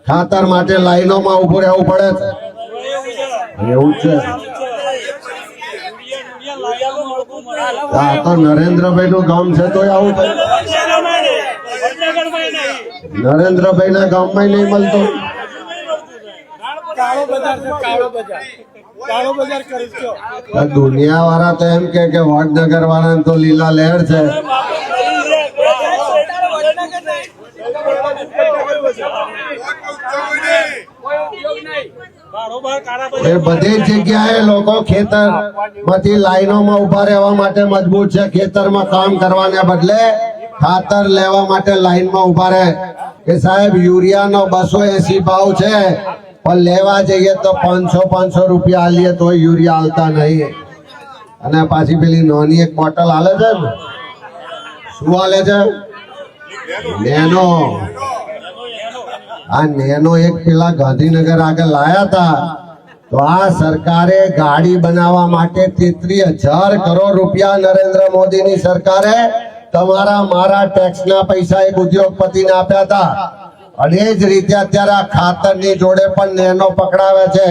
ખાતર માટે લાઈનોમાં ઉભું રહેવું પડે છે. એવું છે. આ તો નરેન્દ્રભાઈ નું ગામ છે તો આવું થાય. નરેન્દ્રભાઈ ના ગામમાં નહીં મળતો. દુનિયા વાળા તો એમ કે વડનગર વાળા તો લીલા લહેર છે. એ બધી જગ્યાએ લોકો ખેતર માંથી લાઈનોમાં ઉભા રહેવા માટે મજબૂત છે. ખેતરમાં કામ કરવાને બદલે ખાતર લેવા માટે લાઈનમાં ઉભા રહે કે સાહેબ યુરિયાનો 280 ભાવ છે પણ લેવા જઈએ તો 500 રૂપિયા આલીએ તો યુરિયા હાલતા નહીં. અને પાછી પેલી નાની એક બોટલ હાલે છે ને, શું હાલે છે? નેનો. આ નેનો એક પેલા ગાંધીનગર આગળ લાયા હતા તો આ સરકારે ગાડી બનાવવા માટે 33,000 કરોડ રૂપિયા નરેન્દ્ર મોદીની સરકારે તમારા મારા ટેક્સના પૈસા એક ઉદ્યોગપતિને આપ્યા હતા. અને એ જ રીતે અત્યારે આ ખાતરની જોડે પણ નેનો પકડાવે છે.